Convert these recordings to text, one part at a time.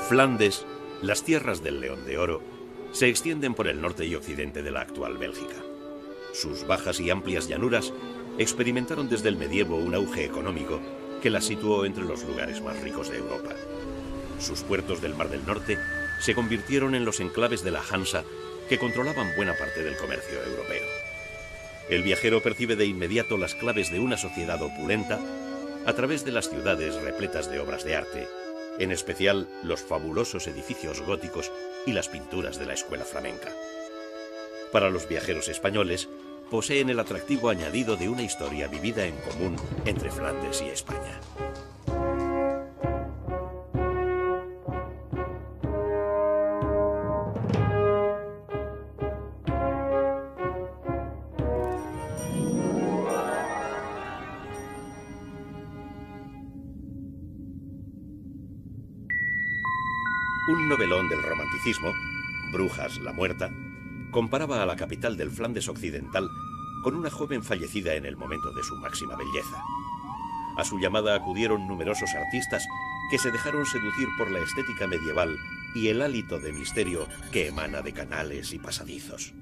Flandes, las tierras del León de Oro, se extienden por el norte y occidente de la actual Bélgica. Sus bajas y amplias llanuras experimentaron desde el medievo un auge económico que las situó entre los lugares más ricos de Europa. Sus puertos del Mar del Norte se convirtieron en los enclaves de la Hansa que controlaban buena parte del comercio europeo. El viajero percibe de inmediato las claves de una sociedad opulenta a través de las ciudades repletas de obras de arte, en especial los fabulosos edificios góticos y las pinturas de la escuela flamenca. Para los viajeros españoles, poseen el atractivo añadido de una historia vivida en común entre Flandes y España. Un novelón del romanticismo, Brujas la Muerta, comparaba a la capital del Flandes occidental con una joven fallecida en el momento de su máxima belleza. A su llamada acudieron numerosos artistas que se dejaron seducir por la estética medieval y el hálito de misterio que emana de canales y pasadizos.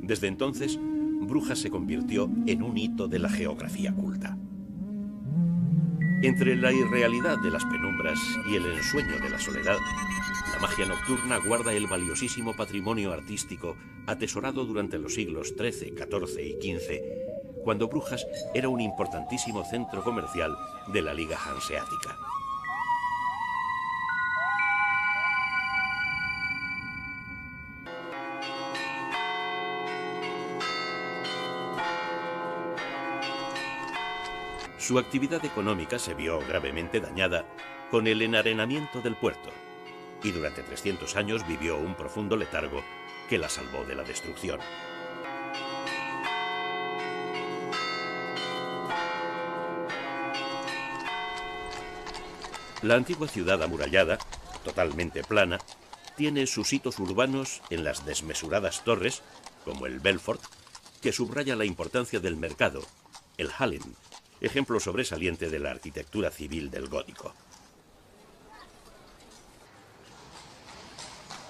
Desde entonces, Brujas se convirtió en un hito de la geografía culta. Entre la irrealidad de las penumbras y el ensueño de la soledad, la magia nocturna guarda el valiosísimo patrimonio artístico atesorado durante los siglos XIII, XIV y XV, cuando Brujas era un importantísimo centro comercial de la Liga Hanseática. Su actividad económica se vio gravemente dañada con el enarenamiento del puerto, y durante 300 años vivió un profundo letargo que la salvó de la destrucción. La antigua ciudad amurallada, totalmente plana, tiene sus hitos urbanos en las desmesuradas torres, como el Belfort, que subraya la importancia del mercado, el Hallen, ejemplo sobresaliente de la arquitectura civil del gótico.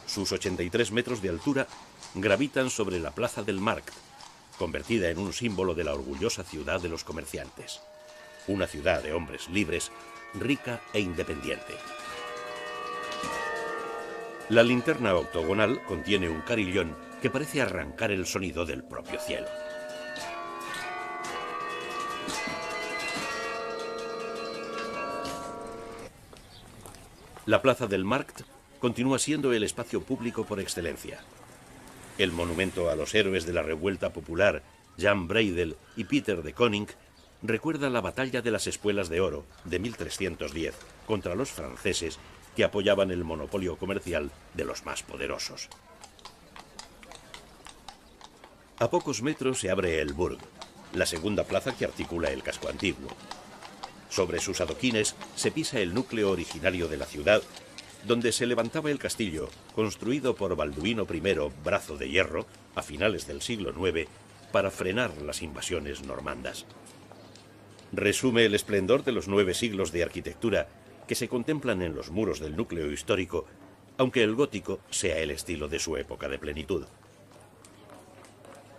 Sus 83 metros de altura gravitan sobre la plaza del Markt, convertida en un símbolo de la orgullosa ciudad de los comerciantes. Una ciudad de hombres libres, rica e independiente. La linterna octogonal contiene un carillón que parece arrancar el sonido del propio cielo. La plaza del Markt continúa siendo el espacio público por excelencia. El monumento a los héroes de la revuelta popular, Jan Breydel y Peter de Koning, recuerda la batalla de las Espuelas de Oro de 1310 contra los franceses que apoyaban el monopolio comercial de los más poderosos. A pocos metros se abre el Burg, la segunda plaza que articula el casco antiguo. Sobre sus adoquines se pisa el núcleo originario de la ciudad, donde se levantaba el castillo, construido por Balduino I, Brazo de Hierro, a finales del siglo IX, para frenar las invasiones normandas. Resume el esplendor de los 9 siglos de arquitectura que se contemplan en los muros del núcleo histórico, aunque el gótico sea el estilo de su época de plenitud.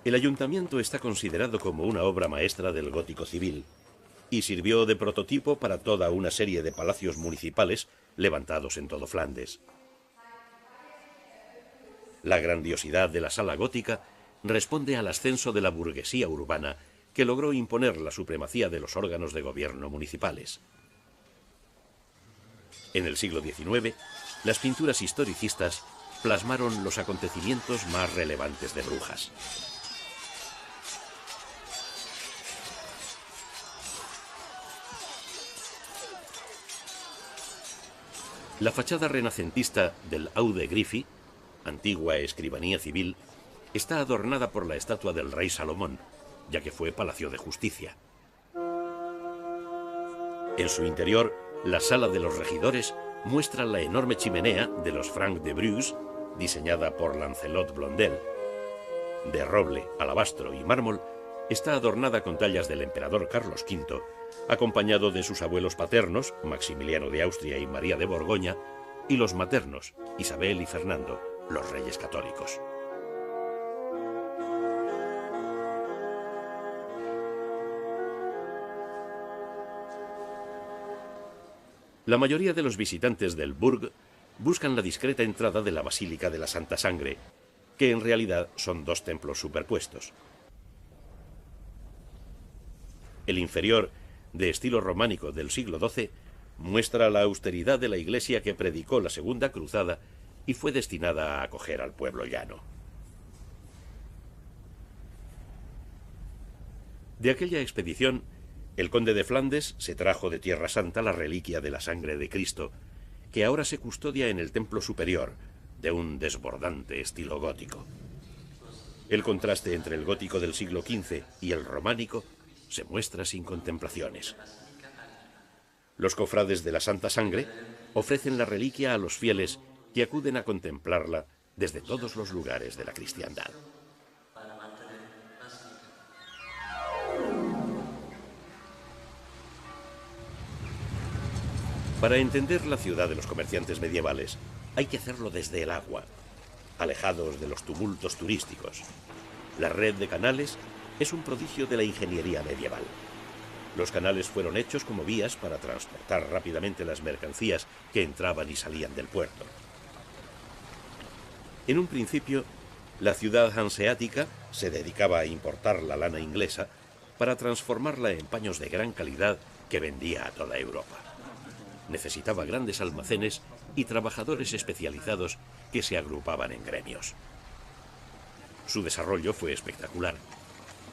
El ayuntamiento está considerado como una obra maestra del gótico civil, y sirvió de prototipo para toda una serie de palacios municipales levantados en todo Flandes. La grandiosidad de la sala gótica responde al ascenso de la burguesía urbana que logró imponer la supremacía de los órganos de gobierno municipales. En el siglo XIX, las pinturas historicistas plasmaron los acontecimientos más relevantes de Brujas. La fachada renacentista del Oude Griffie, antigua escribanía civil, está adornada por la estatua del rey Salomón, ya que fue palacio de justicia. En su interior, la sala de los regidores muestra la enorme chimenea de los Frank de Bruges, diseñada por Lancelot Blondel. De roble, alabastro y mármol, está adornada con tallas del emperador Carlos V, acompañado de sus abuelos paternos, Maximiliano de Austria y María de Borgoña, y los maternos, Isabel y Fernando, los reyes católicos. La mayoría de los visitantes del Burg buscan la discreta entrada de la Basílica de la Santa Sangre, que en realidad son dos templos superpuestos. El inferior, de estilo románico del siglo XII, muestra la austeridad de la iglesia que predicó la Segunda Cruzada y fue destinada a acoger al pueblo llano. De aquella expedición, el conde de Flandes se trajo de Tierra Santa la reliquia de la sangre de Cristo, que ahora se custodia en el templo superior, de un desbordante estilo gótico. El contraste entre el gótico del siglo XV y el románico se muestra sin contemplaciones. Los cofrades de la Santa Sangre ofrecen la reliquia a los fieles que acuden a contemplarla desde todos los lugares de la cristiandad. Para entender la ciudad de los comerciantes medievales, hay que hacerlo desde el agua, alejados de los tumultos turísticos. La red de canales es un prodigio de la ingeniería medieval. Los canales fueron hechos como vías para transportar rápidamente las mercancías que entraban y salían del puerto. En un principio, la ciudad hanseática se dedicaba a importar la lana inglesa para transformarla en paños de gran calidad que vendía a toda Europa. Necesitaba grandes almacenes y trabajadores especializados que se agrupaban en gremios. Su desarrollo fue espectacular.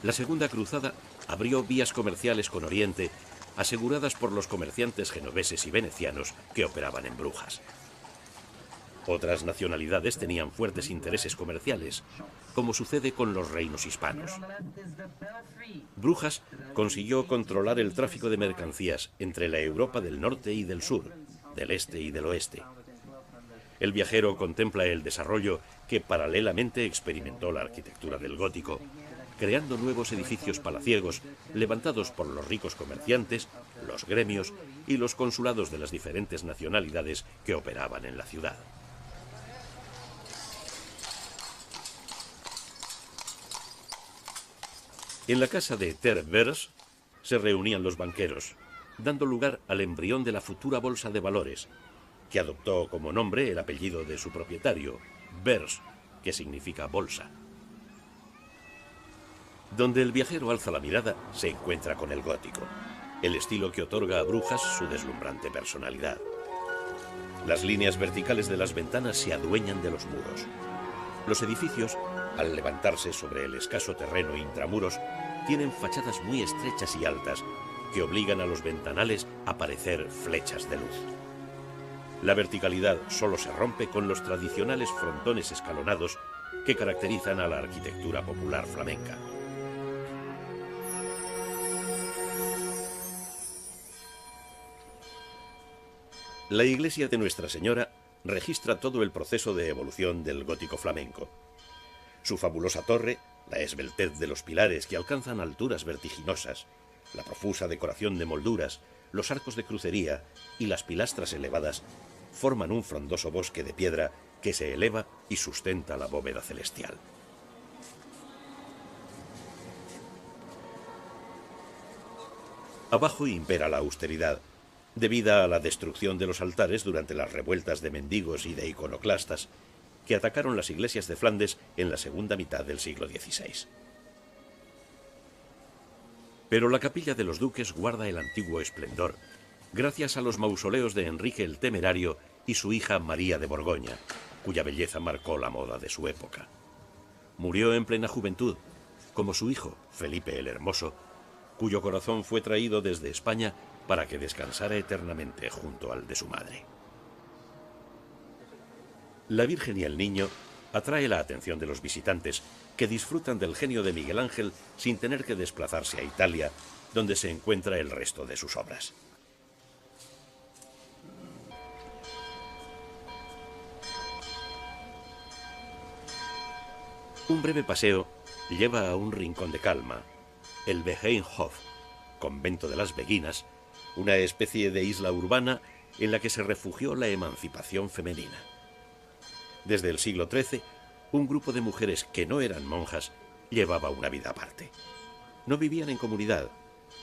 La Segunda Cruzada abrió vías comerciales con Oriente, aseguradas por los comerciantes genoveses y venecianos que operaban en Brujas. Otras nacionalidades tenían fuertes intereses comerciales, como sucede con los reinos hispanos. Brujas consiguió controlar el tráfico de mercancías entre la Europa del norte y del sur, del este y del oeste. El viajero contempla el desarrollo que paralelamente experimentó la arquitectura del gótico, creando nuevos edificios palaciegos levantados por los ricos comerciantes, los gremios y los consulados de las diferentes nacionalidades que operaban en la ciudad. En la casa de Ter-Bers se reunían los banqueros, dando lugar al embrión de la futura bolsa de valores, que adoptó como nombre el apellido de su propietario, Bers, que significa bolsa. Donde el viajero alza la mirada, se encuentra con el gótico, el estilo que otorga a Brujas su deslumbrante personalidad. Las líneas verticales de las ventanas se adueñan de los muros. Los edificios, al levantarse sobre el escaso terreno intramuros, tienen fachadas muy estrechas y altas que obligan a los ventanales a parecer flechas de luz. La verticalidad solo se rompe con los tradicionales frontones escalonados que caracterizan a la arquitectura popular flamenca. La iglesia de Nuestra Señora registra todo el proceso de evolución del gótico flamenco. Su fabulosa torre, la esbeltez de los pilares que alcanzan alturas vertiginosas, la profusa decoración de molduras, los arcos de crucería y las pilastras elevadas forman un frondoso bosque de piedra que se eleva y sustenta la bóveda celestial. Abajo impera la austeridad, debida a la destrucción de los altares durante las revueltas de mendigos y de iconoclastas que atacaron las iglesias de Flandes en la segunda mitad del siglo XVI. Pero la capilla de los duques guarda el antiguo esplendor, gracias a los mausoleos de Enrique el Temerario y su hija María de Borgoña, cuya belleza marcó la moda de su época. Murió en plena juventud, como su hijo, Felipe el Hermoso, cuyo corazón fue traído desde España para que descansara eternamente junto al de su madre. La Virgen y el Niño atrae la atención de los visitantes, que disfrutan del genio de Miguel Ángel sin tener que desplazarse a Italia, donde se encuentra el resto de sus obras. Un breve paseo lleva a un rincón de calma, el Begijnhof, convento de las Beguinas, una especie de isla urbana en la que se refugió la emancipación femenina. Desde el siglo XIII, un grupo de mujeres que no eran monjas llevaba una vida aparte. No vivían en comunidad,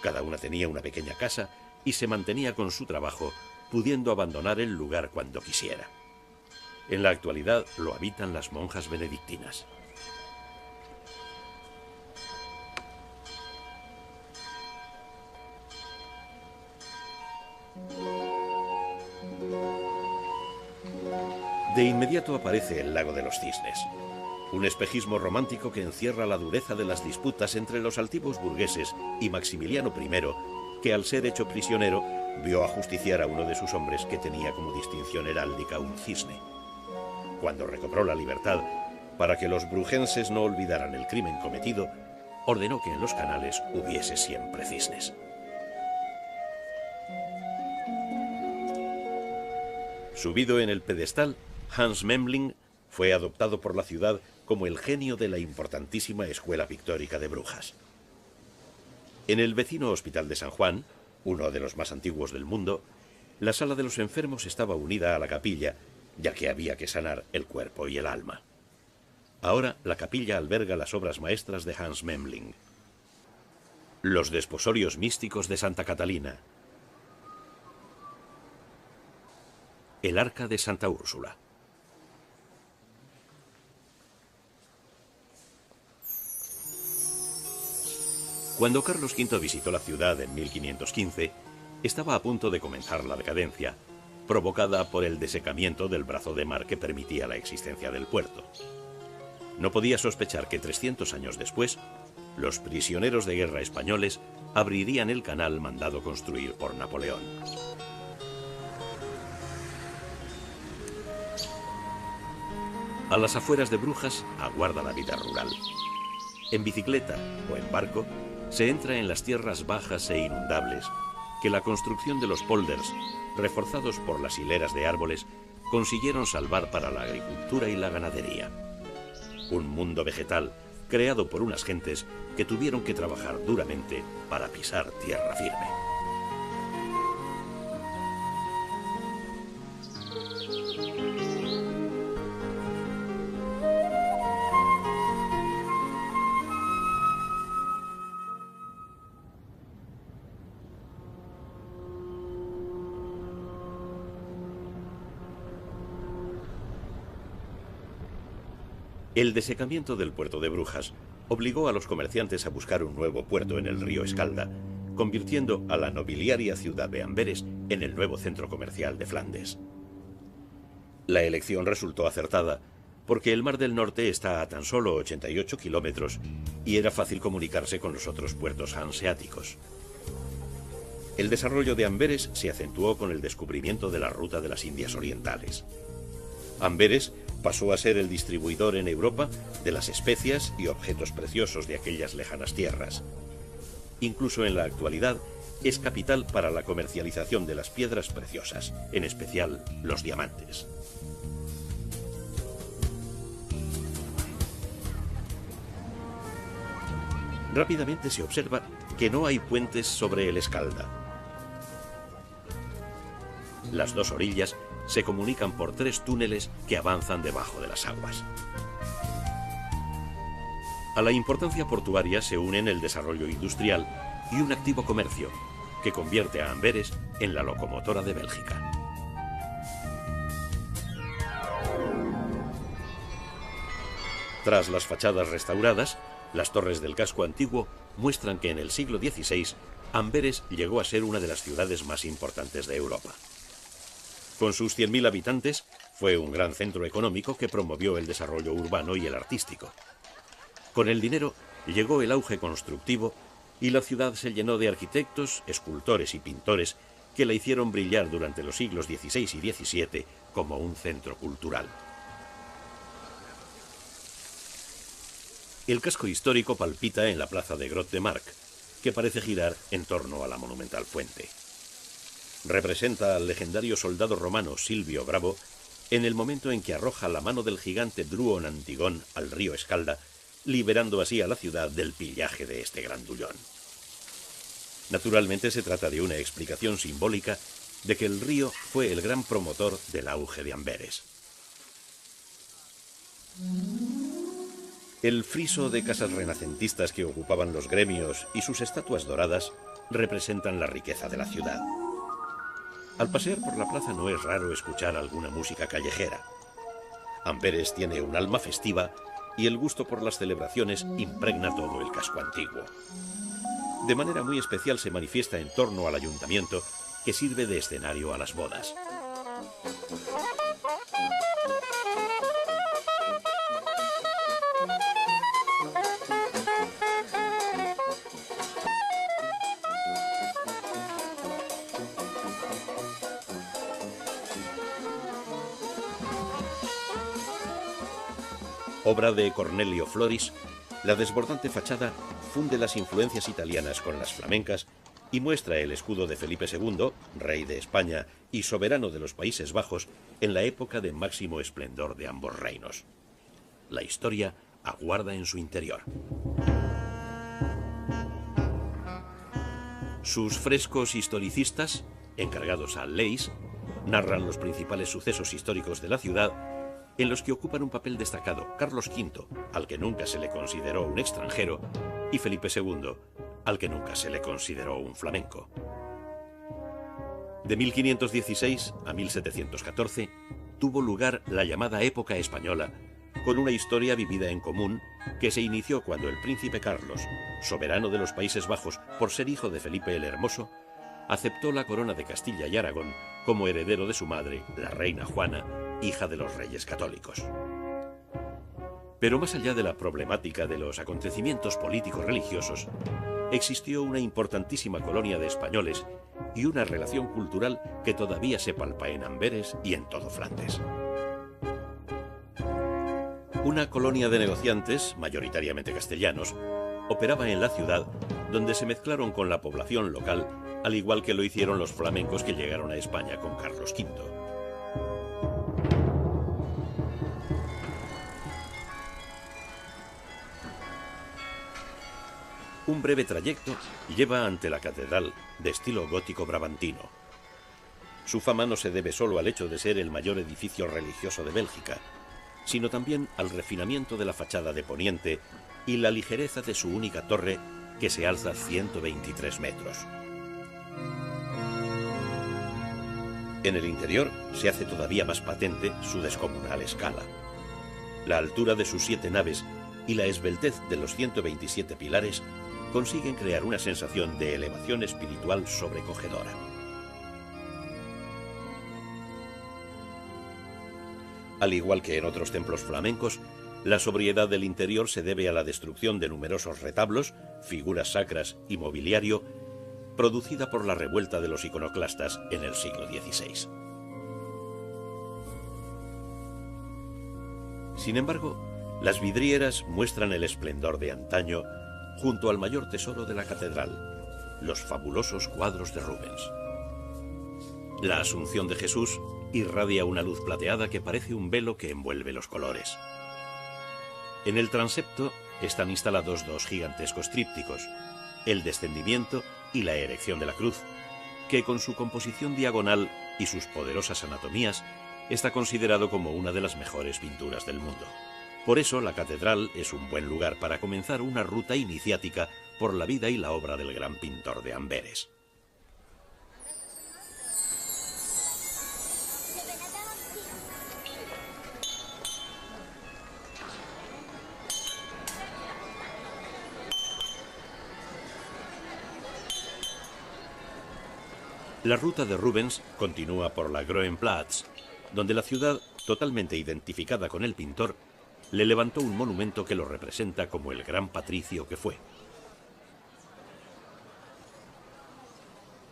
cada una tenía una pequeña casa y se mantenía con su trabajo, pudiendo abandonar el lugar cuando quisiera. En la actualidad lo habitan las monjas benedictinas. De inmediato aparece el Lago de los Cisnes, un espejismo romántico que encierra la dureza de las disputas entre los altivos burgueses y Maximiliano I, que al ser hecho prisionero vio ajusticiar a uno de sus hombres que tenía como distinción heráldica un cisne. Cuando recobró la libertad, para que los brujenses no olvidaran el crimen cometido, ordenó que en los canales hubiese siempre cisnes. Subido en el pedestal, Hans Memling fue adoptado por la ciudad como el genio de la importantísima escuela pictórica de Brujas. En el vecino Hospital de San Juan, uno de los más antiguos del mundo, la sala de los enfermos estaba unida a la capilla, ya que había que sanar el cuerpo y el alma. Ahora la capilla alberga las obras maestras de Hans Memling: los desposorios místicos de Santa Catalina, el arca de Santa Úrsula. Cuando Carlos V visitó la ciudad en 1515, estaba a punto de comenzar la decadencia, provocada por el desecamiento del brazo de mar que permitía la existencia del puerto. No podía sospechar que 300 años después, los prisioneros de guerra españoles abrirían el canal mandado construir por Napoleón. A las afueras de Brujas aguarda la vida rural. En bicicleta o en barco, se entra en las tierras bajas e inundables que la construcción de los pólders, reforzados por las hileras de árboles, consiguieron salvar para la agricultura y la ganadería. Un mundo vegetal creado por unas gentes que tuvieron que trabajar duramente para pisar tierra firme. El desecamiento del puerto de Brujas obligó a los comerciantes a buscar un nuevo puerto en el río Escalda, convirtiendo a la nobiliaria ciudad de Amberes en el nuevo centro comercial de Flandes. La elección resultó acertada porque el Mar del Norte está a tan solo 88 kilómetros y era fácil comunicarse con los otros puertos hanseáticos. El desarrollo de Amberes se acentuó con el descubrimiento de la ruta de las Indias Orientales. Amberes pasó a ser el distribuidor en Europa de las especias y objetos preciosos de aquellas lejanas tierras. Incluso en la actualidad es capital para la comercialización de las piedras preciosas, en especial los diamantes. Rápidamente se observa que no hay puentes sobre el Escalda. Las dos orillas se comunican por 3 túneles que avanzan debajo de las aguas. A la importancia portuaria se unen el desarrollo industrial y un activo comercio, que convierte a Amberes en la locomotora de Bélgica. Tras las fachadas restauradas, las torres del casco antiguo muestran que en el siglo XVI Amberes llegó a ser una de las ciudades más importantes de Europa. Con sus 100.000 habitantes, fue un gran centro económico que promovió el desarrollo urbano y el artístico. Con el dinero llegó el auge constructivo y la ciudad se llenó de arquitectos, escultores y pintores que la hicieron brillar durante los siglos XVI y XVII como un centro cultural. El casco histórico palpita en la plaza de Grotte de Mark, que parece girar en torno a la monumental fuente. Representa al legendario soldado romano Silvio Bravo en el momento en que arroja la mano del gigante Druon Antigón al río Escalda, liberando así a la ciudad del pillaje de este grandullón. Naturalmente se trata de una explicación simbólica de que el río fue el gran promotor del auge de Amberes. El friso de casas renacentistas que ocupaban los gremios y sus estatuas doradas representan la riqueza de la ciudad. Al pasear por la plaza no es raro escuchar alguna música callejera. Amberes tiene un alma festiva y el gusto por las celebraciones impregna todo el casco antiguo. De manera muy especial se manifiesta en torno al ayuntamiento, que sirve de escenario a las bodas. Obra de Cornelio Floris, la desbordante fachada funde las influencias italianas con las flamencas y muestra el escudo de Felipe II, rey de España y soberano de los Países Bajos, en la época de máximo esplendor de ambos reinos. La historia aguarda en su interior. Sus frescos historicistas, encargados a Leys, narran los principales sucesos históricos de la ciudad, en los que ocupan un papel destacado Carlos V, al que nunca se le consideró un extranjero, y Felipe II, al que nunca se le consideró un flamenco. De 1516 a 1714 tuvo lugar la llamada época española, con una historia vivida en común que se inició cuando el príncipe Carlos, soberano de los Países Bajos por ser hijo de Felipe el Hermoso, aceptó la corona de Castilla y Aragón como heredero de su madre, la reina Juana, hija de los reyes católicos. Pero más allá de la problemática de los acontecimientos políticos religiosos, existió una importantísima colonia de españoles y una relación cultural que todavía se palpa en Amberes y en todo Flandes. Una colonia de negociantes, mayoritariamente castellanos, operaba en la ciudad, donde se mezclaron con la población local, al igual que lo hicieron los flamencos que llegaron a España con Carlos V. Un breve trayecto lleva ante la catedral, de estilo gótico brabantino. Su fama no se debe solo al hecho de ser el mayor edificio religioso de Bélgica, sino también al refinamiento de la fachada de poniente y la ligereza de su única torre, que se alza 123 metros. En el interior se hace todavía más patente su descomunal escala. La altura de sus 7 naves y la esbeltez de los 127 pilares consiguen crear una sensación de elevación espiritual sobrecogedora. Al igual que en otros templos flamencos, la sobriedad del interior se debe a la destrucción de numerosos retablos, figuras sacras y mobiliario, producida por la revuelta de los iconoclastas en el siglo XVI. Sin embargo, las vidrieras muestran el esplendor de antaño junto al mayor tesoro de la catedral, los fabulosos cuadros de Rubens. La Asunción de Jesús irradia una luz plateada que parece un velo que envuelve los colores. En el transepto están instalados 2 gigantescos trípticos, el descendimiento y la erección de la cruz, que con su composición diagonal y sus poderosas anatomías está considerado como una de las mejores pinturas del mundo. Por eso la catedral es un buen lugar para comenzar una ruta iniciática por la vida y la obra del gran pintor de Amberes. La ruta de Rubens continúa por la Groenplatz, donde la ciudad, totalmente identificada con el pintor, le levantó un monumento que lo representa como el gran patricio que fue.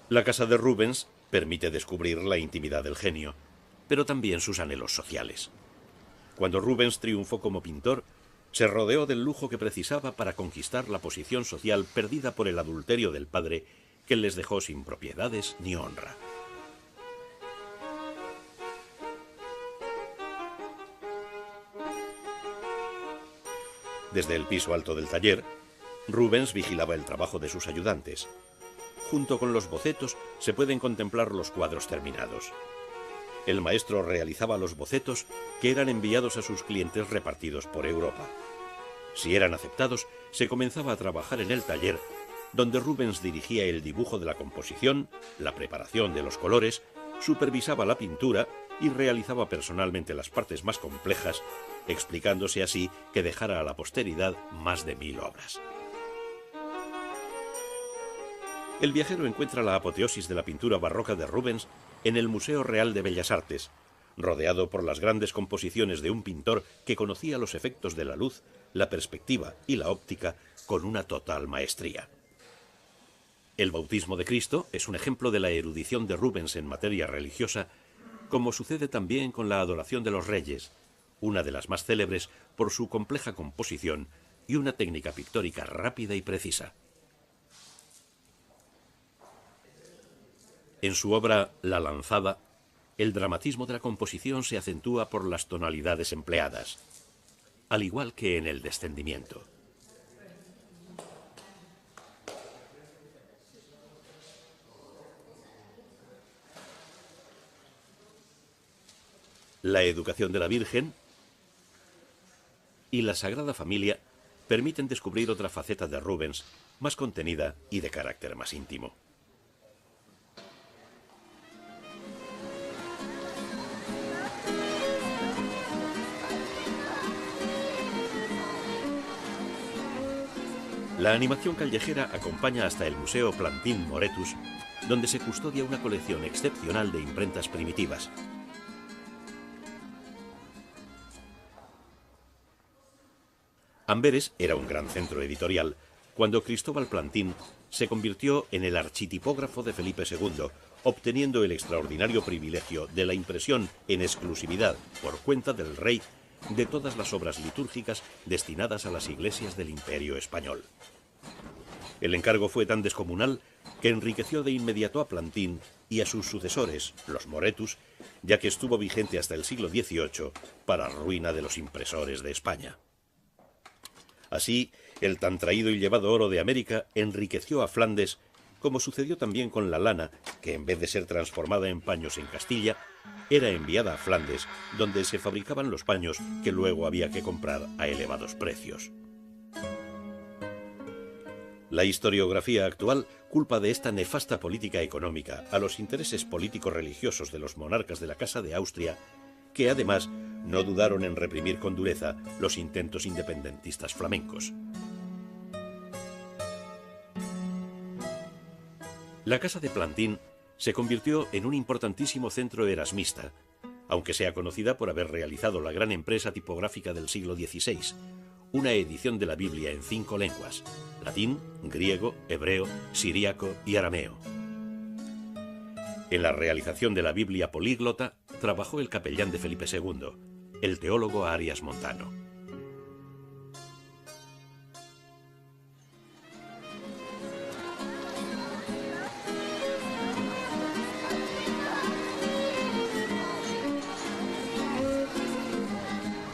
La casa de Rubens permite descubrir la intimidad del genio, pero también sus anhelos sociales. Cuando Rubens triunfó como pintor, se rodeó del lujo que precisaba para conquistar la posición social perdida por el adulterio del padre, que les dejó sin propiedades ni honra. Desde el piso alto del taller, Rubens vigilaba el trabajo de sus ayudantes. Junto con los bocetos se pueden contemplar los cuadros terminados. El maestro realizaba los bocetos que eran enviados a sus clientes repartidos por Europa. Si eran aceptados, se comenzaba a trabajar en el taller, donde Rubens dirigía el dibujo de la composición, la preparación de los colores, supervisaba la pintura y realizaba personalmente las partes más complejas, explicándose así que dejara a la posteridad más de 1000 obras. El viajero encuentra la apoteosis de la pintura barroca de Rubens en el Museo Real de Bellas Artes, rodeado por las grandes composiciones de un pintor que conocía los efectos de la luz, la perspectiva y la óptica con una total maestría. El bautismo de Cristo es un ejemplo de la erudición de Rubens en materia religiosa, como sucede también con la adoración de los reyes, una de las más célebres por su compleja composición y una técnica pictórica rápida y precisa. En su obra La lanzada, el dramatismo de la composición se acentúa por las tonalidades empleadas, al igual que en el descendimiento. La educación de la Virgen y la Sagrada Familia permiten descubrir otra faceta de Rubens, más contenida y de carácter más íntimo. La animación callejera acompaña hasta el Museo Plantin Moretus, donde se custodia una colección excepcional de imprentas primitivas. Amberes era un gran centro editorial cuando Cristóbal Plantin se convirtió en el architipógrafo de Felipe II, obteniendo el extraordinario privilegio de la impresión en exclusividad por cuenta del rey de todas las obras litúrgicas destinadas a las iglesias del Imperio español. El encargo fue tan descomunal que enriqueció de inmediato a Plantin y a sus sucesores, los Moretus, ya que estuvo vigente hasta el siglo XVIII para ruina de los impresores de España. Así, el tan traído y llevado oro de América enriqueció a Flandes, como sucedió también con la lana, que en vez de ser transformada en paños en Castilla, era enviada a Flandes, donde se fabricaban los paños que luego había que comprar a elevados precios. La historiografía actual culpa de esta nefasta política económica a los intereses político-religiosos de los monarcas de la Casa de Austria, que además no dudaron en reprimir con dureza los intentos independentistas flamencos. La Casa de Plantin se convirtió en un importantísimo centro erasmista, aunque sea conocida por haber realizado la gran empresa tipográfica del siglo XVI, una edición de la Biblia en 5 lenguas: latín, griego, hebreo, siríaco y arameo. En la realización de la Biblia políglota trabajó el capellán de Felipe II, el teólogo Arias Montano.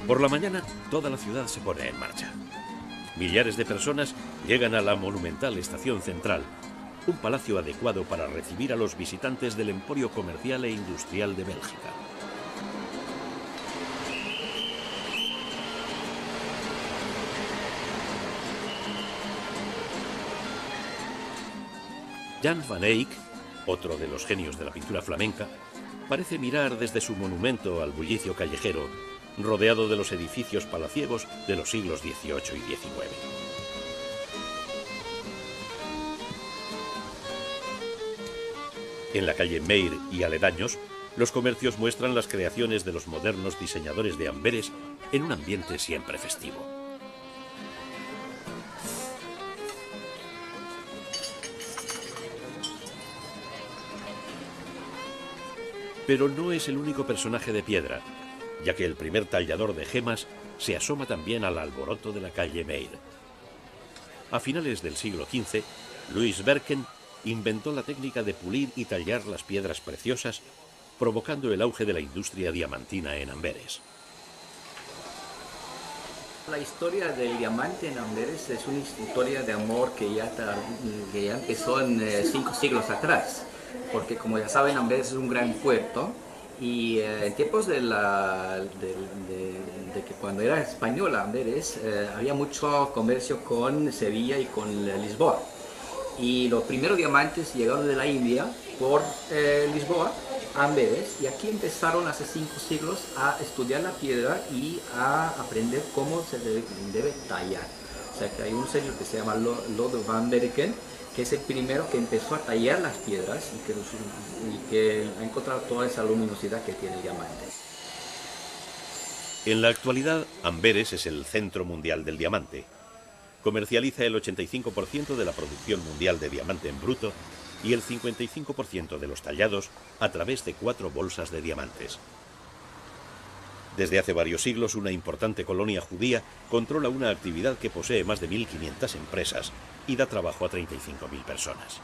Por la mañana, toda la ciudad se pone en marcha. Millares de personas llegan a la monumental estación central, un palacio adecuado para recibir a los visitantes del emporio comercial e industrial de Bélgica. Jan van Eyck, otro de los genios de la pintura flamenca, parece mirar desde su monumento al bullicio callejero, rodeado de los edificios palaciegos de los siglos XVIII y XIX. En la calle Meir y aledaños, los comercios muestran las creaciones de los modernos diseñadores de Amberes en un ambiente siempre festivo. Pero no es el único personaje de piedra, ya que el primer tallador de gemas se asoma también al alboroto de la calle Meir. A finales del siglo XV, Louis Berken inventó la técnica de pulir y tallar las piedras preciosas, provocando el auge de la industria diamantina en Amberes. La historia del diamante en Amberes es una historia de amor que ya empezó en 5 siglos atrás, porque como ya saben, Amberes es un gran puerto y en tiempos de que cuando era española Amberes había mucho comercio con Sevilla y con Lisboa. Y los primeros diamantes llegaron de la India por Lisboa a Amberes, y aquí empezaron hace 5 siglos a estudiar la piedra y a aprender cómo se debe tallar. O sea que hay un señor que se llama Lode van Berken, que es el primero que empezó a tallar las piedras y que ha encontrado toda esa luminosidad que tiene el diamante. En la actualidad, Amberes es el centro mundial del diamante. Comercializa el 85% de la producción mundial de diamante en bruto y el 55% de los tallados a través de 4 bolsas de diamantes. Desde hace varios siglos, una importante colonia judía controla una actividad que posee más de 1.500 empresas y da trabajo a 35.000 personas.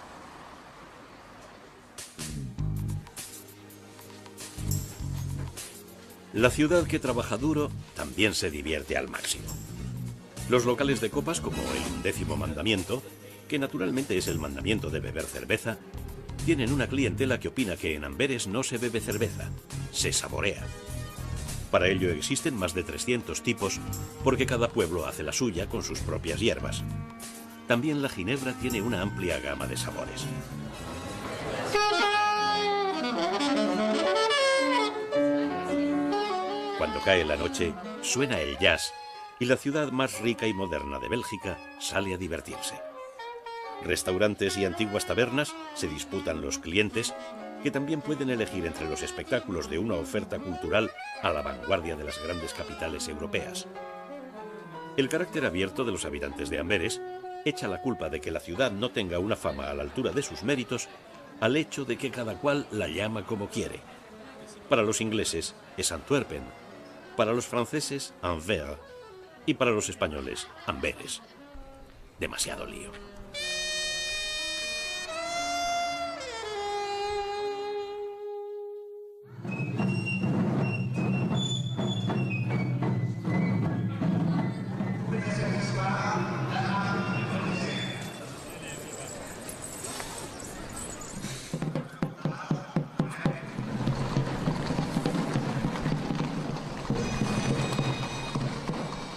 La ciudad que trabaja duro también se divierte al máximo. Los locales de copas, como el 11º mandamiento, que naturalmente es el mandamiento de beber cerveza, tienen una clientela que opina que en Amberes no se bebe cerveza, se saborea. Para ello existen más de 300 tipos, porque cada pueblo hace la suya con sus propias hierbas. También la ginebra tiene una amplia gama de sabores. Cuando cae la noche, suena el jazz y la ciudad más rica y moderna de Bélgica sale a divertirse. Restaurantes y antiguas tabernas se disputan los clientes, que también pueden elegir entre los espectáculos de una oferta cultural a la vanguardia de las grandes capitales europeas. El carácter abierto de los habitantes de Amberes echa la culpa de que la ciudad no tenga una fama a la altura de sus méritos al hecho de que cada cual la llama como quiere. Para los ingleses es Antwerpen, para los franceses Anvers y para los españoles Amberes. Demasiado lío.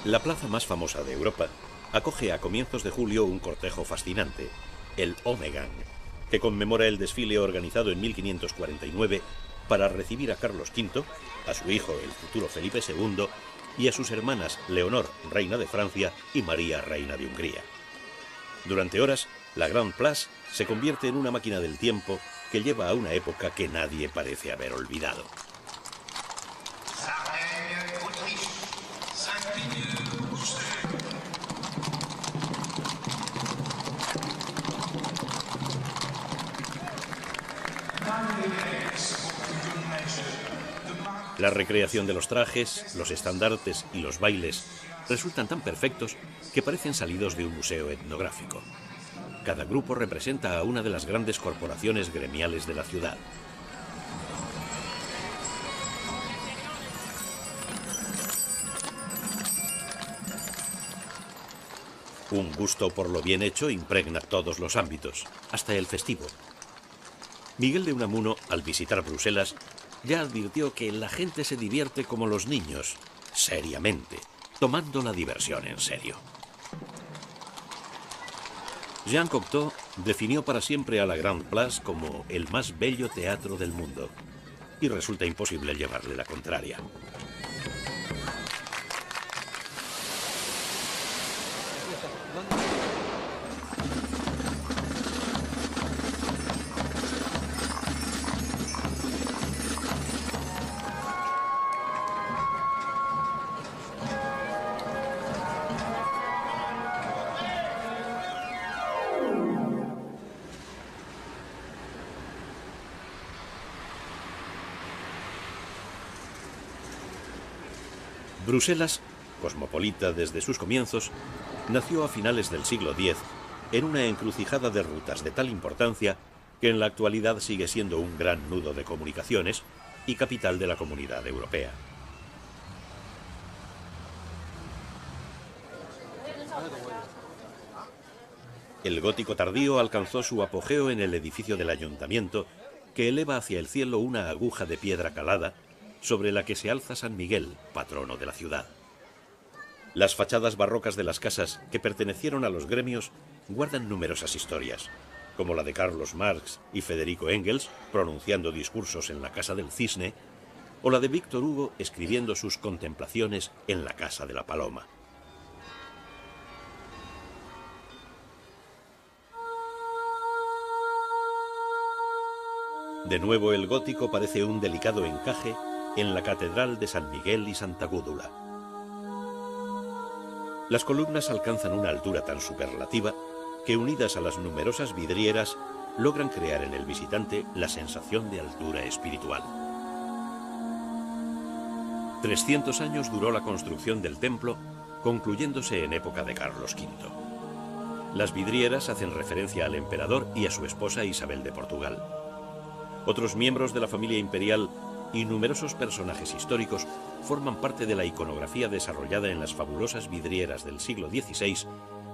La plaza más famosa de Europa acoge a comienzos de julio un cortejo fascinante, el Ommegang, que conmemora el desfile organizado en 1549 para recibir a Carlos V, a su hijo el futuro Felipe II y a sus hermanas Leonor, reina de Francia, y María, reina de Hungría. Durante horas, la Grand Place se convierte en una máquina del tiempo que lleva a una época que nadie parece haber olvidado. La recreación de los trajes, los estandartes y los bailes resultan tan perfectos que parecen salidos de un museo etnográfico. Cada grupo representa a una de las grandes corporaciones gremiales de la ciudad. Un gusto por lo bien hecho impregna todos los ámbitos, hasta el festivo. Miguel de Unamuno, al visitar Bruselas, ya advirtió que la gente se divierte como los niños, seriamente, tomando la diversión en serio. Jean Cocteau definió para siempre a la Grand Place como el más bello teatro del mundo, y resulta imposible llevarle la contraria. Bruselas, cosmopolita desde sus comienzos, nació a finales del siglo X en una encrucijada de rutas de tal importancia que en la actualidad sigue siendo un gran nudo de comunicaciones y capital de la Comunidad Europea. El gótico tardío alcanzó su apogeo en el edificio del ayuntamiento, que eleva hacia el cielo una aguja de piedra calada, sobre la que se alza San Miguel, patrono de la ciudad. Las fachadas barrocas de las casas que pertenecieron a los gremios guardan numerosas historias, como la de Carlos Marx y Federico Engels pronunciando discursos en la Casa del Cisne, o la de Víctor Hugo escribiendo sus contemplaciones en la Casa de la Paloma. De nuevo el gótico parece un delicado encaje en la Catedral de San Miguel y Santa Gúdula. Las columnas alcanzan una altura tan superlativa que, unidas a las numerosas vidrieras, logran crear en el visitante la sensación de altura espiritual. 300 años duró la construcción del templo, concluyéndose en época de Carlos V. Las vidrieras hacen referencia al emperador y a su esposa Isabel de Portugal. Otros miembros de la familia imperial y numerosos personajes históricos forman parte de la iconografía desarrollada en las fabulosas vidrieras del siglo XVI,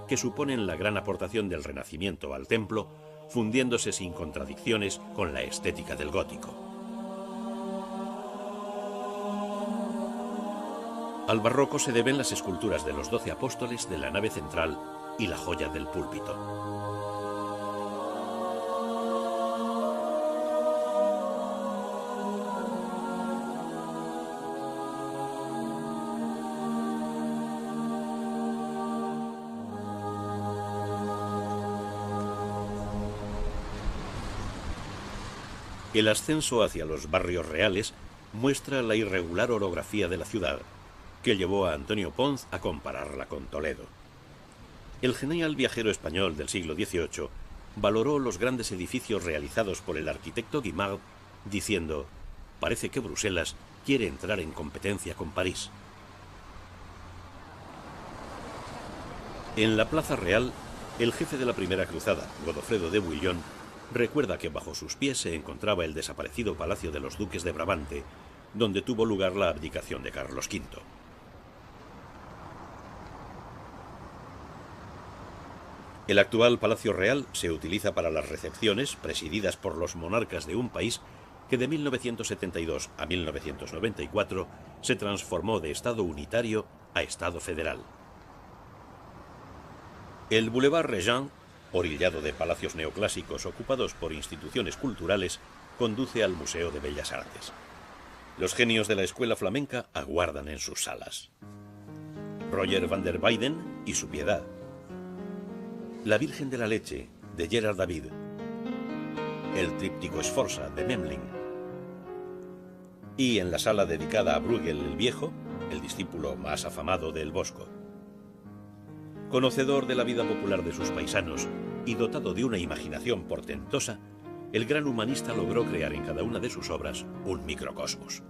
que suponen la gran aportación del Renacimiento al templo, fundiéndose sin contradicciones con la estética del gótico. Al barroco se deben las esculturas de los 12 apóstoles de la nave central y la joya del púlpito. El ascenso hacia los barrios reales muestra la irregular orografía de la ciudad, que llevó a Antonio Pons a compararla con Toledo. El genial viajero español del siglo XVIII valoró los grandes edificios realizados por el arquitecto Guimard, diciendo: «Parece que Bruselas quiere entrar en competencia con París». En la Plaza Real, el jefe de la Primera Cruzada, Godofredo de Bouillon, recuerda que bajo sus pies se encontraba el desaparecido Palacio de los Duques de Brabante, donde tuvo lugar la abdicación de Carlos V. El actual Palacio Real se utiliza para las recepciones presididas por los monarcas de un país que de 1972 a 1994 se transformó de Estado unitario a Estado federal. El Boulevard Regent, orillado de palacios neoclásicos ocupados por instituciones culturales, conduce al Museo de Bellas Artes. Los genios de la escuela flamenca aguardan en sus salas. Roger van der Weyden y su Piedad. La Virgen de la Leche, de Gerard David. El tríptico Sforza, de Memling. Y en la sala dedicada a Bruegel el Viejo, el discípulo más afamado de El Bosco. Conocedor de la vida popular de sus paisanos y dotado de una imaginación portentosa, el gran humanista logró crear en cada una de sus obras un microcosmos.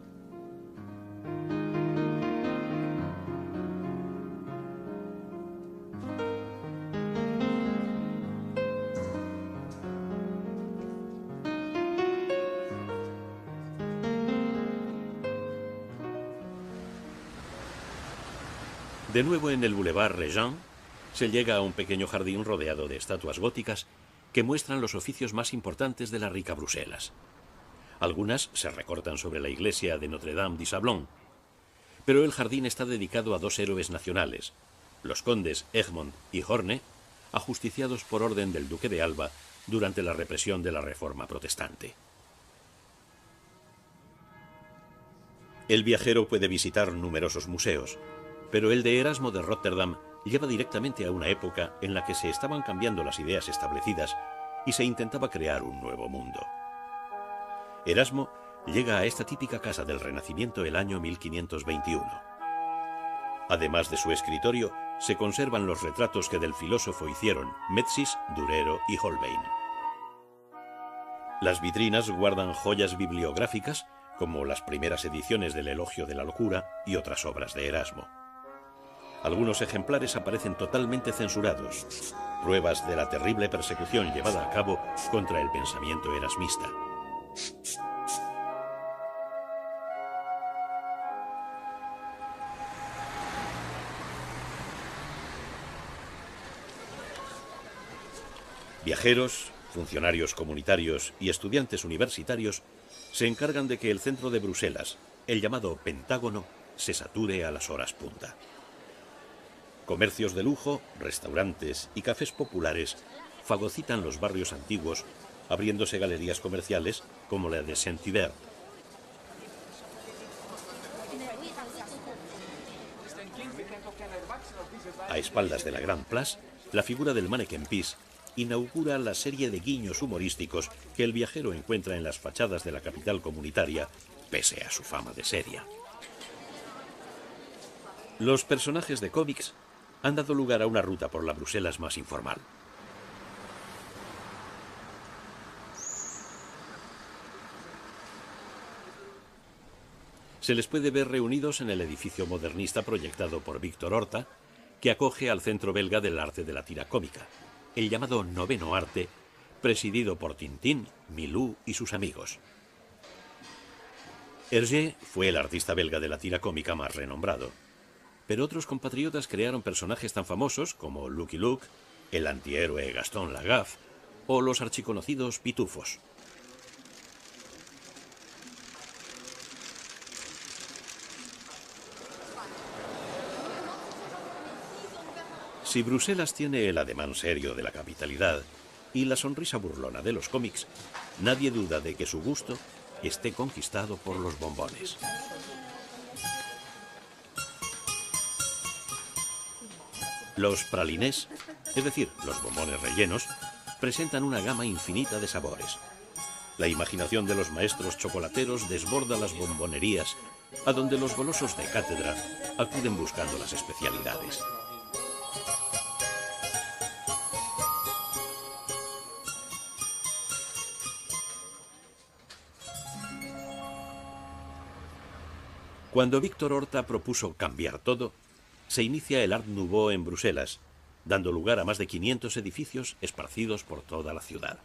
De nuevo en el Boulevard Regent, se llega a un pequeño jardín rodeado de estatuas góticas que muestran los oficios más importantes de la rica Bruselas. Algunas se recortan sobre la iglesia de Notre-Dame de Sablon, pero el jardín está dedicado a dos héroes nacionales, los condes Egmont y Horne, ajusticiados por orden del duque de Alba durante la represión de la Reforma protestante. El viajero puede visitar numerosos museos, pero el de Erasmo de Rotterdam lleva directamente a una época en la que se estaban cambiando las ideas establecidas y se intentaba crear un nuevo mundo. Erasmo llega a esta típica casa del Renacimiento el año 1521. Además de su escritorio, se conservan los retratos que del filósofo hicieron Metzys, Durero y Holbein. Las vitrinas guardan joyas bibliográficas, como las primeras ediciones del Elogio de la Locura y otras obras de Erasmo. Algunos ejemplares aparecen totalmente censurados, pruebas de la terrible persecución llevada a cabo contra el pensamiento erasmista. Viajeros, funcionarios comunitarios y estudiantes universitarios se encargan de que el centro de Bruselas, el llamado Pentágono, se sature a las horas punta. Comercios de lujo, restaurantes y cafés populares fagocitan los barrios antiguos, abriéndose galerías comerciales como la de Saint-Hubert. A espaldas de la Grand Place, la figura del Manneken Pis inaugura la serie de guiños humorísticos que el viajero encuentra en las fachadas de la capital comunitaria, pese a su fama de seria. Los personajes de cómics han dado lugar a una ruta por la Bruselas más informal. Se les puede ver reunidos en el edificio modernista proyectado por Víctor Horta, que acoge al Centro Belga del Arte de la Tira Cómica, el llamado Noveno Arte, presidido por Tintín, Milou y sus amigos. Hergé fue el artista belga de la tira cómica más renombrado, pero otros compatriotas crearon personajes tan famosos como Lucky Luke, el antihéroe Gaston Lagaffe o los archiconocidos pitufos. Si Bruselas tiene el ademán serio de la capitalidad y la sonrisa burlona de los cómics, nadie duda de que su gusto esté conquistado por los bombones. Los pralinés, es decir, los bombones rellenos, presentan una gama infinita de sabores. La imaginación de los maestros chocolateros desborda las bombonerías, a donde los golosos de cátedra acuden buscando las especialidades. Cuando Víctor Horta propuso cambiar todo, se inicia el Art Nouveau en Bruselas, dando lugar a más de 500 edificios esparcidos por toda la ciudad.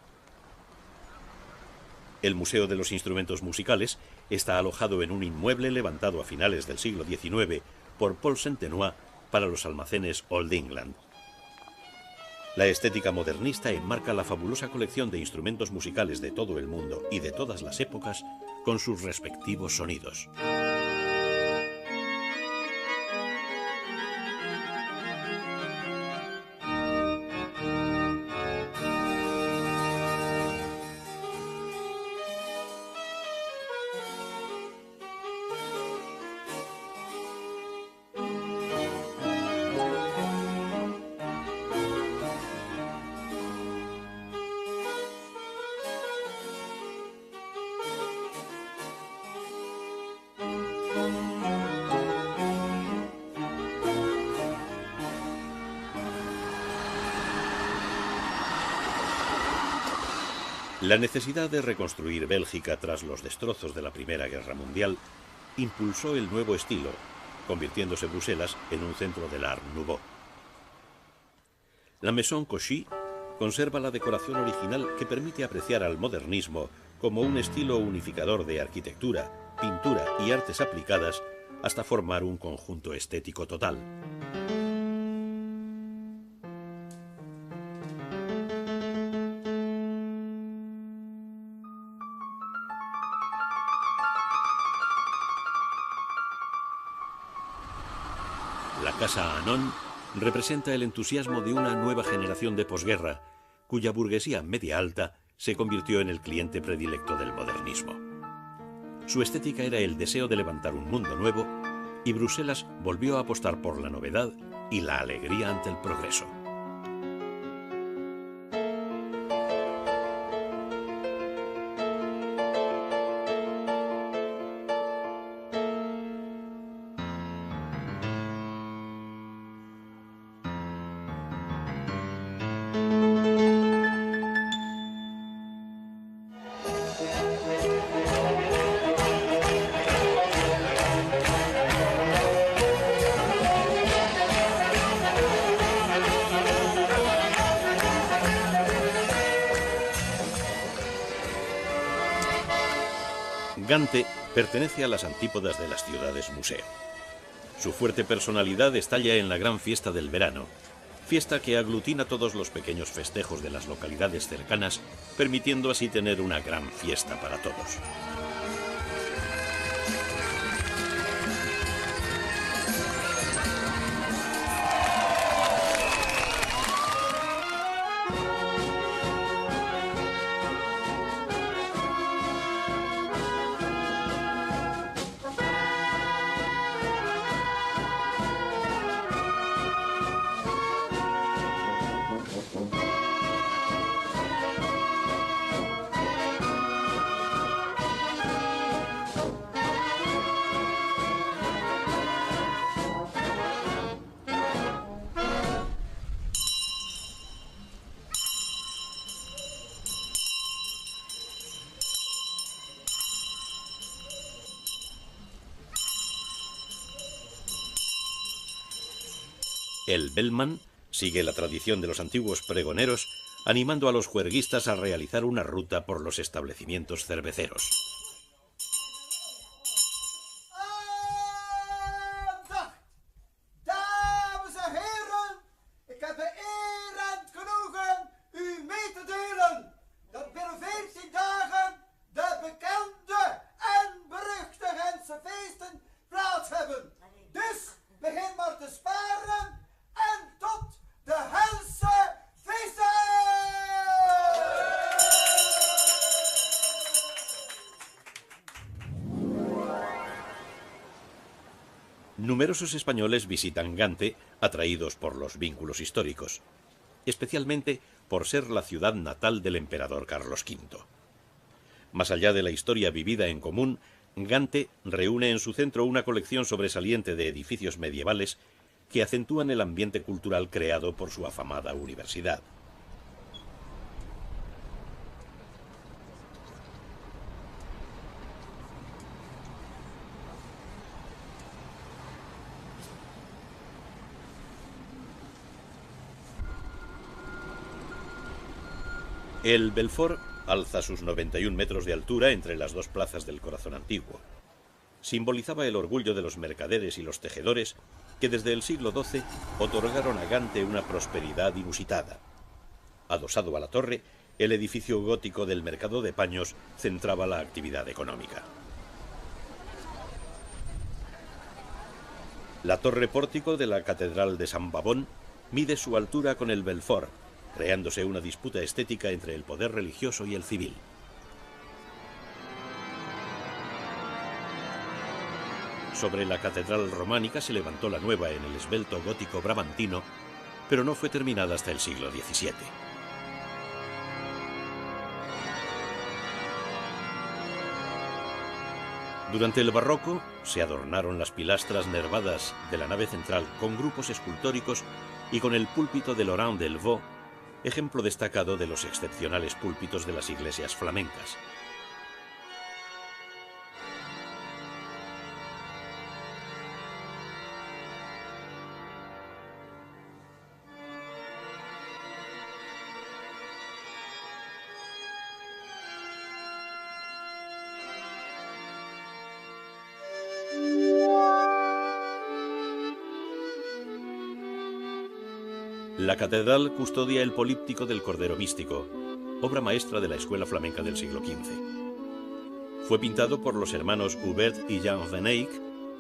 El Museo de los Instrumentos Musicales está alojado en un inmueble levantado a finales del siglo XIX por Paul Saint-Tenoy para los almacenes Old England. La estética modernista enmarca la fabulosa colección de instrumentos musicales de todo el mundo y de todas las épocas con sus respectivos sonidos. La necesidad de reconstruir Bélgica tras los destrozos de la Primera Guerra Mundial impulsó el nuevo estilo, convirtiéndose Bruselas en un centro del Art Nouveau. La Maison Cauchy conserva la decoración original que permite apreciar al modernismo como un estilo unificador de arquitectura, pintura y artes aplicadas hasta formar un conjunto estético total. La Casa Anon representa el entusiasmo de una nueva generación de posguerra, cuya burguesía media alta se convirtió en el cliente predilecto del modernismo. Su estética era el deseo de levantar un mundo nuevo, y Bruselas volvió a apostar por la novedad y la alegría ante el progreso. Gante pertenece a las antípodas de las ciudades museo. Su fuerte personalidad estalla en la gran fiesta del verano, fiesta que aglutina todos los pequeños festejos de las localidades cercanas, permitiendo así tener una gran fiesta para todos. El bellman sigue la tradición de los antiguos pregoneros, animando a los juerguistas a realizar una ruta por los establecimientos cerveceros. Numerosos españoles visitan Gante, atraídos por los vínculos históricos, especialmente por ser la ciudad natal del emperador Carlos V. Más allá de la historia vivida en común, Gante reúne en su centro una colección sobresaliente de edificios medievales que acentúan el ambiente cultural creado por su afamada universidad. El Belfort alza sus 91 metros de altura entre las dos plazas del Corazón Antiguo. Simbolizaba el orgullo de los mercaderes y los tejedores que desde el siglo XII otorgaron a Gante una prosperidad inusitada. Adosado a la torre, el edificio gótico del mercado de paños centraba la actividad económica. La torre pórtico de la Catedral de San Bavón mide su altura con el Belfort, creándose una disputa estética entre el poder religioso y el civil. Sobre la catedral románica se levantó la nueva en el esbelto gótico bramantino, pero no fue terminada hasta el siglo XVII. Durante el barroco se adornaron las pilastras nervadas de la nave central con grupos escultóricos y con el púlpito de Laurent Delvaux, ejemplo destacado de los excepcionales púlpitos de las iglesias flamencas. La catedral custodia el políptico del Cordero Místico, obra maestra de la escuela flamenca del siglo XV. Fue pintado por los hermanos Hubert y Jean Van Eyck,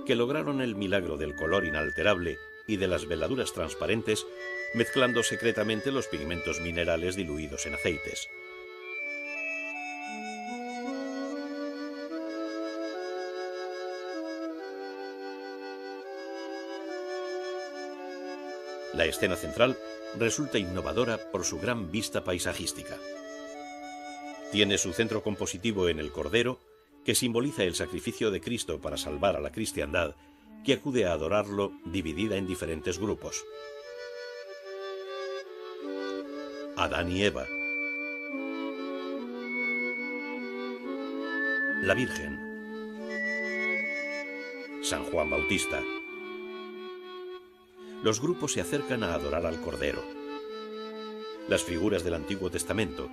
que lograron el milagro del color inalterable y de las veladuras transparentes, mezclando secretamente los pigmentos minerales diluidos en aceites. La escena central resulta innovadora por su gran vista paisajística. Tiene su centro compositivo en el Cordero, que simboliza el sacrificio de Cristo para salvar a la cristiandad, que acude a adorarlo dividida en diferentes grupos. Adán y Eva, la Virgen, San Juan Bautista. Los grupos se acercan a adorar al Cordero. Las figuras del Antiguo Testamento,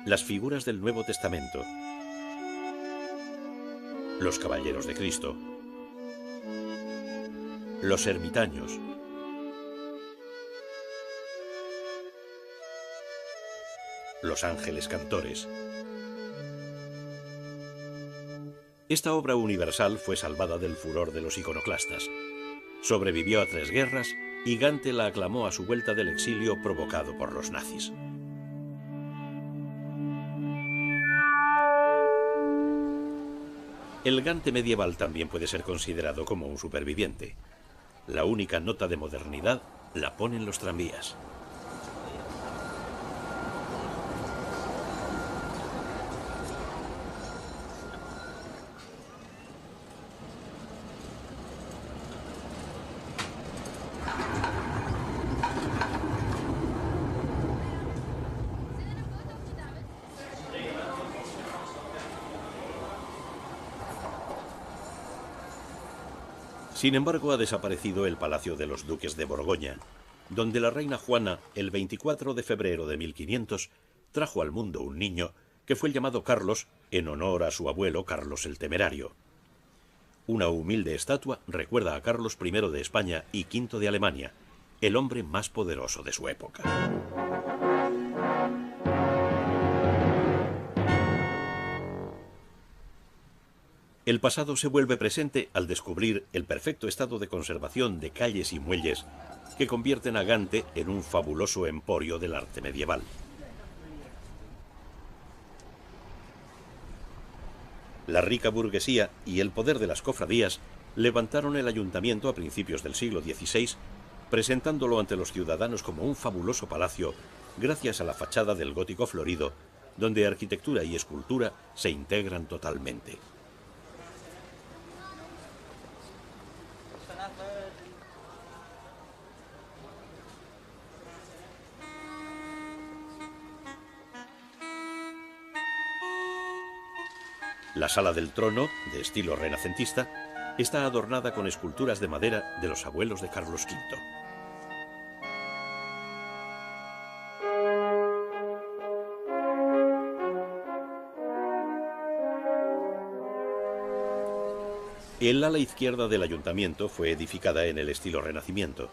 las figuras del Nuevo Testamento, los caballeros de Cristo, los ermitaños, Los ángeles cantores. Esta obra universal fue salvada del furor de los iconoclastas. Sobrevivió a 3 guerras y Gante la aclamó a su vuelta del exilio provocado por los nazis. El Gante medieval también puede ser considerado como un superviviente. La única nota de modernidad la ponen los tranvías. Sin embargo, ha desaparecido el Palacio de los Duques de Borgoña, donde la reina Juana, el 24 de febrero de 1500, trajo al mundo un niño que fue llamado Carlos en honor a su abuelo Carlos el Temerario. Una humilde estatua recuerda a Carlos I de España y V de Alemania, el hombre más poderoso de su época. El pasado se vuelve presente al descubrir el perfecto estado de conservación de calles y muelles que convierten a Gante en un fabuloso emporio del arte medieval. La rica burguesía y el poder de las cofradías levantaron el ayuntamiento a principios del siglo XVI, presentándolo ante los ciudadanos como un fabuloso palacio gracias a la fachada del gótico florido, donde arquitectura y escultura se integran totalmente. La sala del trono, de estilo renacentista, está adornada con esculturas de madera de los abuelos de Carlos V. El ala izquierda del ayuntamiento fue edificada en el estilo Renacimiento,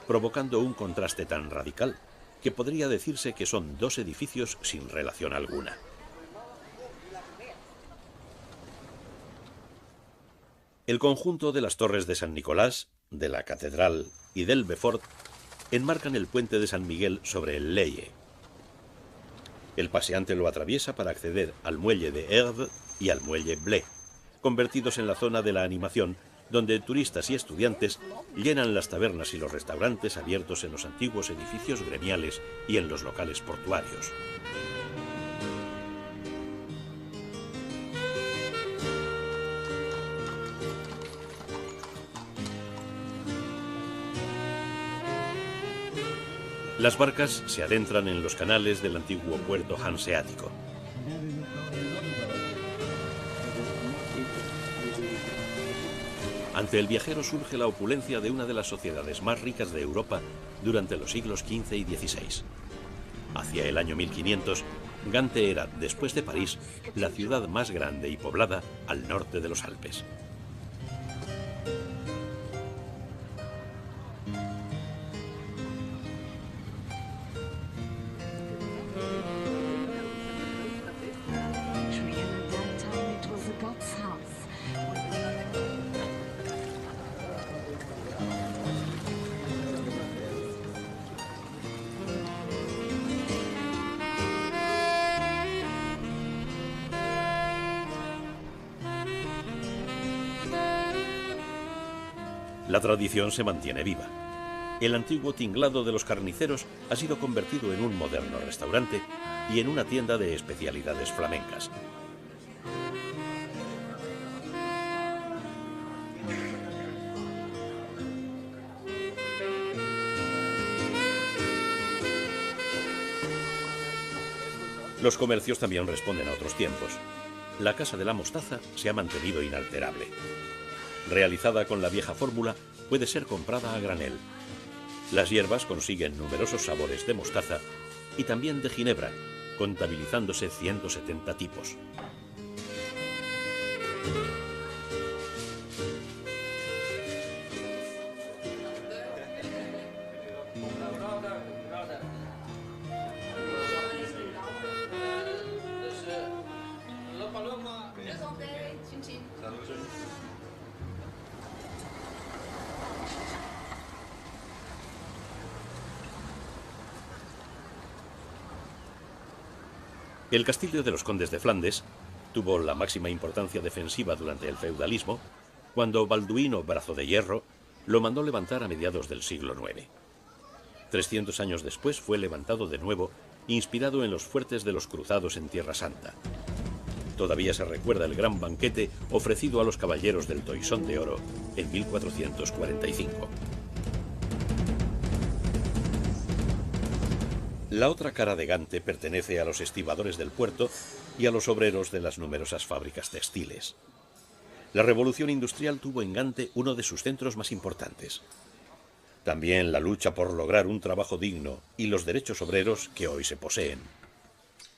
provocando un contraste tan radical que podría decirse que son 2 edificios sin relación alguna. El conjunto de las torres de San Nicolás, de la Catedral y del Befort enmarcan el puente de San Miguel sobre el Leie. El paseante lo atraviesa para acceder al muelle de Herve y al muelle Blé, convertidos en la zona de la animación, donde turistas y estudiantes llenan las tabernas y los restaurantes abiertos en los antiguos edificios gremiales y en los locales portuarios. Las barcas se adentran en los canales del antiguo puerto hanseático. Ante el viajero surge la opulencia de una de las sociedades más ricas de Europa durante los siglos XV y XVI. Hacia el año 1500, Gante era, después de París, la ciudad más grande y poblada al norte de los Alpes. La tradición se mantiene viva. El antiguo tinglado de los carniceros ha sido convertido en un moderno restaurante y en una tienda de especialidades flamencas. Los comercios también responden a otros tiempos. La Casa de la Mostaza se ha mantenido inalterable. Realizada con la vieja fórmula, puede ser comprada a granel. Las hierbas consiguen numerosos sabores de mostaza y también de ginebra, contabilizándose 170 tipos. El castillo de los condes de Flandes tuvo la máxima importancia defensiva durante el feudalismo, cuando Balduino Brazo de Hierro lo mandó levantar a mediados del siglo IX. 300 años después fue levantado de nuevo, inspirado en los fuertes de los cruzados en Tierra Santa. Todavía se recuerda el gran banquete ofrecido a los caballeros del Toisón de Oro en 1445. La otra cara de Gante pertenece a los estibadores del puerto y a los obreros de las numerosas fábricas textiles. La revolución industrial tuvo en Gante uno de sus centros más importantes. También la lucha por lograr un trabajo digno y los derechos obreros que hoy se poseen.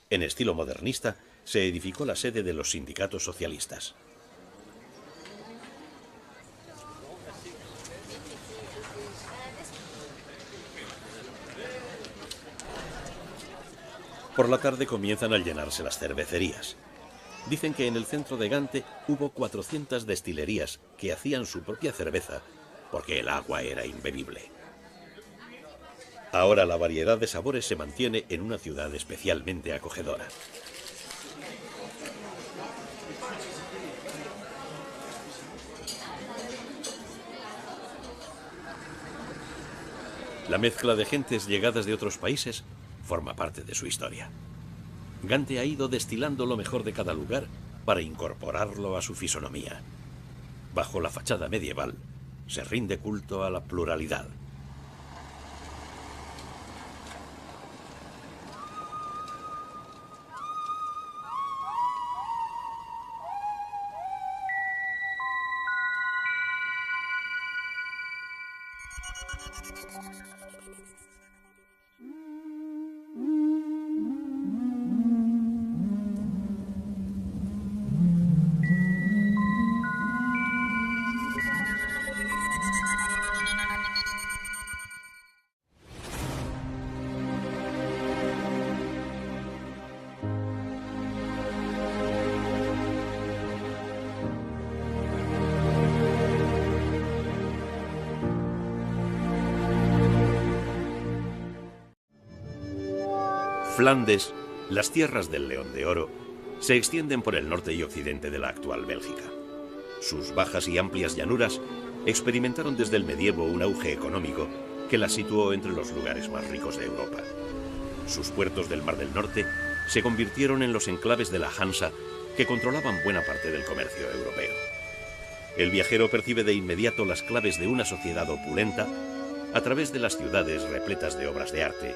En estilo modernista, se edificó la sede de los sindicatos socialistas. Por la tarde comienzan a llenarse las cervecerías. Dicen que en el centro de Gante hubo 400 destilerías que hacían su propia cerveza porque el agua era imbebible. Ahora la variedad de sabores se mantiene en una ciudad especialmente acogedora. La mezcla de gentes llegadas de otros países forma parte de su historia. Gante ha ido destilando lo mejor de cada lugar para incorporarlo a su fisonomía. Bajo la fachada medieval, se rinde culto a la pluralidad. Flandes, las tierras del León de Oro, se extienden por el norte y occidente de la actual Bélgica. Sus bajas y amplias llanuras experimentaron desde el medievo un auge económico que las situó entre los lugares más ricos de Europa. Sus puertos del Mar del Norte se convirtieron en los enclaves de la Hansa que controlaban buena parte del comercio europeo. El viajero percibe de inmediato las claves de una sociedad opulenta a través de las ciudades repletas de obras de arte,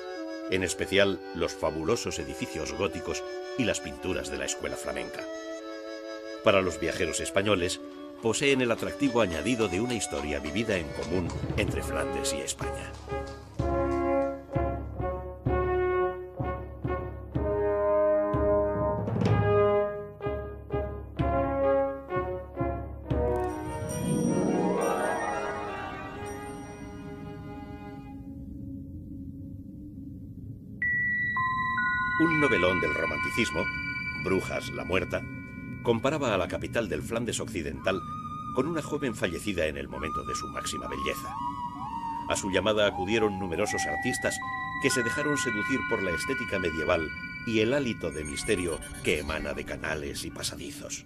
en especial los fabulosos edificios góticos y las pinturas de la escuela flamenca. Para los viajeros españoles, poseen el atractivo añadido de una historia vivida en común entre Flandes y España. Un novelón del romanticismo, Brujas la Muerta, comparaba a la capital del Flandes occidental con una joven fallecida en el momento de su máxima belleza. A su llamada acudieron numerosos artistas que se dejaron seducir por la estética medieval y el hálito de misterio que emana de canales y pasadizos.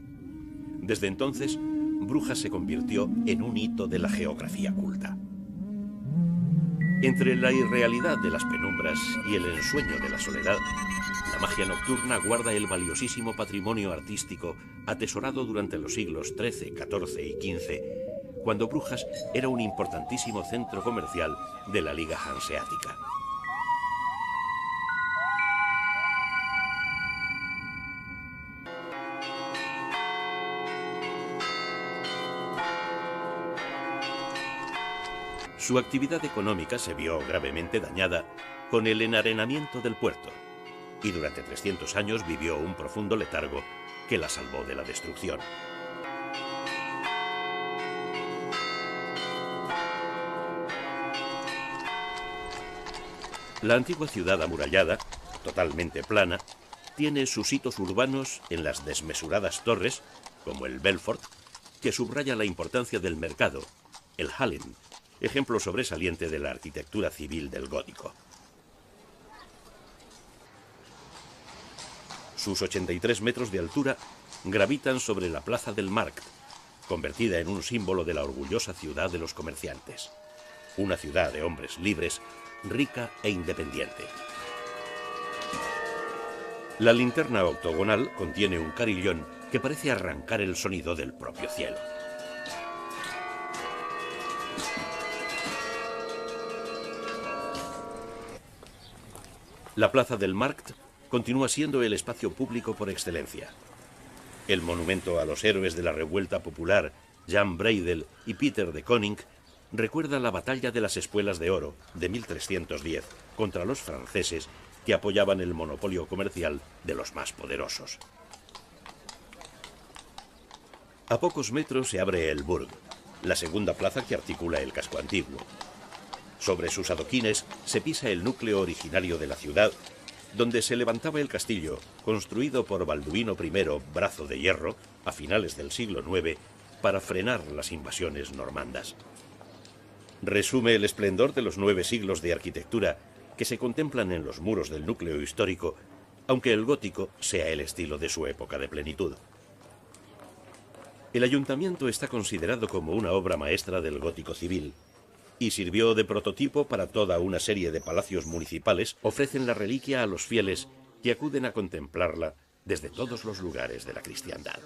Desde entonces, Brujas se convirtió en un hito de la geografía culta. Entre la irrealidad de las penumbras y el ensueño de la soledad, la magia nocturna guarda el valiosísimo patrimonio artístico atesorado durante los siglos XIII, XIV y XV, cuando Brujas era un importantísimo centro comercial de la Liga Hanseática. Su actividad económica se vio gravemente dañada con el enarenamiento del puerto, y durante 300 años vivió un profundo letargo que la salvó de la destrucción. La antigua ciudad amurallada, totalmente plana, tiene sus hitos urbanos en las desmesuradas torres, como el Belfort, que subraya la importancia del mercado, el Hallen, ejemplo sobresaliente de la arquitectura civil del gótico. Sus 83 metros de altura gravitan sobre la plaza del Markt, convertida en un símbolo de la orgullosa ciudad de los comerciantes. Una ciudad de hombres libres, rica e independiente. La linterna octogonal contiene un carillón que parece arrancar el sonido del propio cielo. La plaza del Markt continúa siendo el espacio público por excelencia. El monumento a los héroes de la revuelta popular, Jan Breydel y Peter de Koning, recuerda la batalla de las Espuelas de Oro de 1310 contra los franceses que apoyaban el monopolio comercial de los más poderosos. A pocos metros se abre el Burg, la segunda plaza que articula el casco antiguo. Sobre sus adoquines se pisa el núcleo originario de la ciudad, donde se levantaba el castillo, construido por Balduino I, Brazo de Hierro, a finales del siglo IX, para frenar las invasiones normandas. Resume el esplendor de los 9 siglos de arquitectura que se contemplan en los muros del núcleo histórico, aunque el gótico sea el estilo de su época de plenitud. El ayuntamiento está considerado como una obra maestra del gótico civil y sirvió de prototipo para toda una serie de palacios municipales. Ofrecen la reliquia a los fieles que acuden a contemplarla desde todos los lugares de la cristiandad.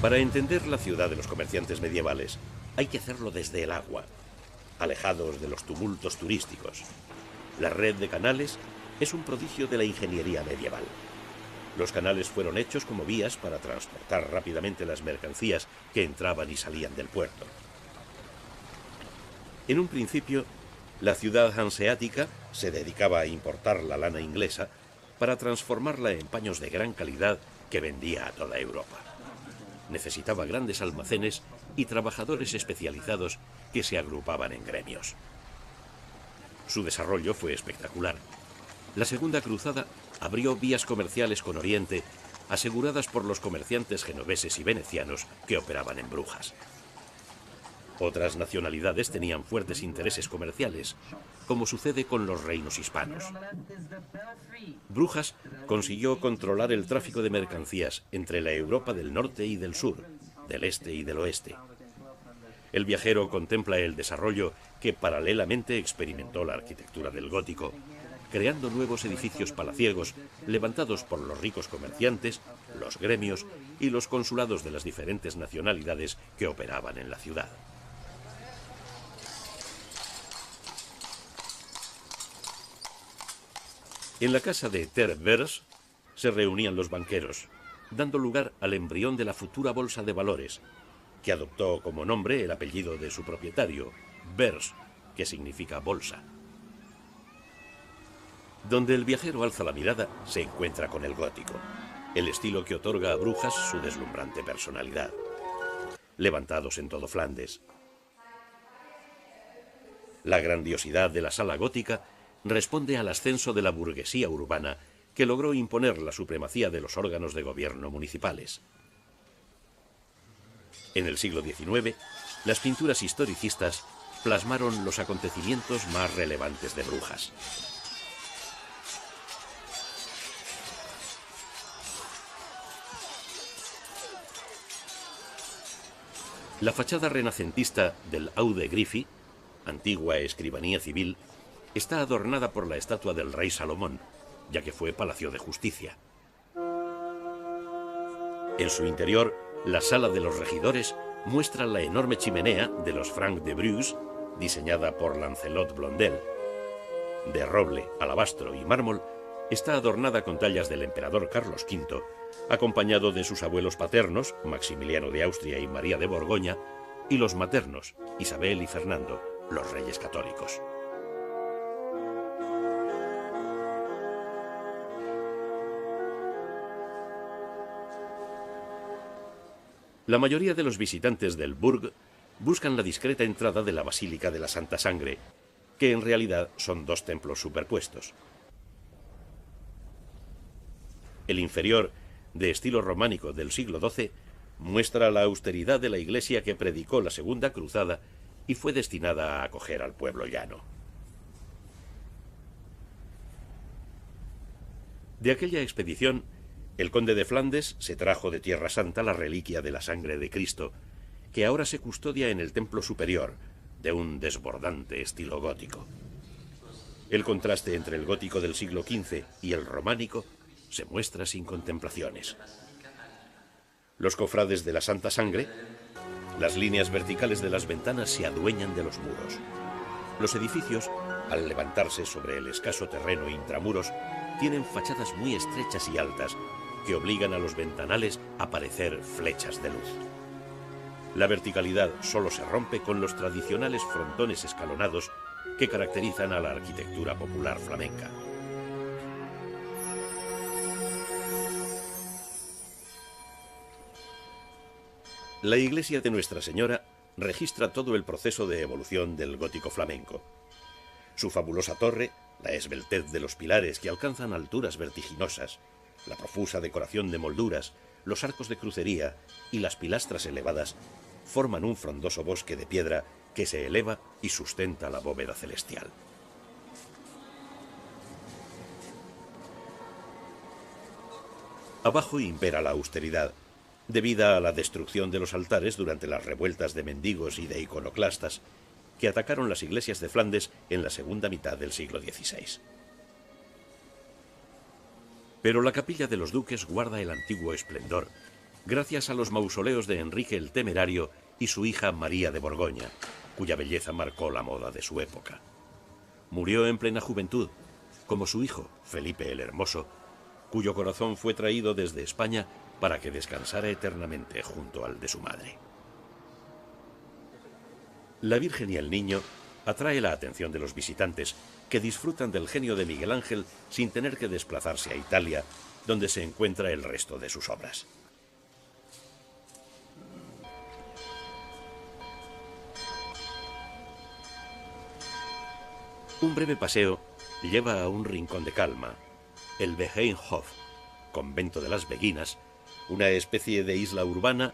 Para entender la ciudad de los comerciantes medievales, hay que hacerlo desde el agua, alejados de los tumultos turísticos. La red de canales es un prodigio de la ingeniería medieval. Los canales fueron hechos como vías para transportar rápidamente las mercancías que entraban y salían del puerto. En un principio, la ciudad hanseática se dedicaba a importar la lana inglesa para transformarla en paños de gran calidad que vendía a toda Europa. Necesitaba grandes almacenes y trabajadores especializados que se agrupaban en gremios. Su desarrollo fue espectacular. La Segunda Cruzada abrió vías comerciales con Oriente, aseguradas por los comerciantes genoveses y venecianos que operaban en Brujas. Otras nacionalidades tenían fuertes intereses comerciales, como sucede con los reinos hispanos. Brujas consiguió controlar el tráfico de mercancías entre la Europa del norte y del sur, del este y del oeste. El viajero contempla el desarrollo que paralelamente experimentó la arquitectura del gótico, creando nuevos edificios palaciegos levantados por los ricos comerciantes, los gremios y los consulados de las diferentes nacionalidades que operaban en la ciudad. En la casa de Ter Beurs se reunían los banqueros, dando lugar al embrión de la futura bolsa de valores, que adoptó como nombre el apellido de su propietario, Beurs, que significa bolsa. Donde el viajero alza la mirada, se encuentra con el gótico, el estilo que otorga a Brujas su deslumbrante personalidad. Levantados en todo Flandes. La grandiosidad de la sala gótica responde al ascenso de la burguesía urbana que logró imponer la supremacía de los órganos de gobierno municipales. En el siglo XIX, las pinturas historicistas plasmaron los acontecimientos más relevantes de Brujas. La fachada renacentista del Aude Griffy, antigua escribanía civil, está adornada por la estatua del rey Salomón, ya que fue palacio de justicia. En su interior, la sala de los regidores muestra la enorme chimenea de los Francs de Bruges, diseñada por Lancelot Blondel. De roble, alabastro y mármol, está adornada con tallas del emperador Carlos V, acompañado de sus abuelos paternos, Maximiliano de Austria y María de Borgoña, y los maternos, Isabel y Fernando, los reyes católicos. La mayoría de los visitantes del Burg buscan la discreta entrada de la Basílica de la Santa Sangre, que en realidad son 2 templos superpuestos. El inferior, de estilo románico del siglo XII, muestra la austeridad de la iglesia que predicó la Segunda Cruzada y fue destinada a acoger al pueblo llano. De aquella expedición, el conde de Flandes se trajo de Tierra Santa la reliquia de la sangre de Cristo, que ahora se custodia en el templo superior, de un desbordante estilo gótico. El contraste entre el gótico del siglo XV y el románico se muestra sin contemplaciones. Los cofrades de la Santa Sangre, las líneas verticales de las ventanas se adueñan de los muros. Los edificios, al levantarse sobre el escaso terreno intramuros, tienen fachadas muy estrechas y altas que obligan a los ventanales a parecer flechas de luz. La verticalidad solo se rompe con los tradicionales frontones escalonados que caracterizan a la arquitectura popular flamenca. La iglesia de Nuestra Señora registra todo el proceso de evolución del gótico flamenco. Su fabulosa torre, la esbeltez de los pilares que alcanzan alturas vertiginosas, la profusa decoración de molduras, los arcos de crucería y las pilastras elevadas forman un frondoso bosque de piedra que se eleva y sustenta la bóveda celestial. Abajo impera la austeridad, debida a la destrucción de los altares durante las revueltas de mendigos y de iconoclastas que atacaron las iglesias de Flandes en la segunda mitad del siglo XVI. Pero la capilla de los duques guarda el antiguo esplendor, gracias a los mausoleos de Enrique el Temerario y su hija María de Borgoña, cuya belleza marcó la moda de su época. Murió en plena juventud, como su hijo, Felipe el Hermoso, cuyo corazón fue traído desde España para que descansara eternamente junto al de su madre. La Virgen y el Niño atrae la atención de los visitantes, que disfrutan del genio de Miguel Ángel sin tener que desplazarse a Italia, donde se encuentra el resto de sus obras. Un breve paseo lleva a un rincón de calma, el Beheimhof, convento de las Beguinas, una especie de isla urbana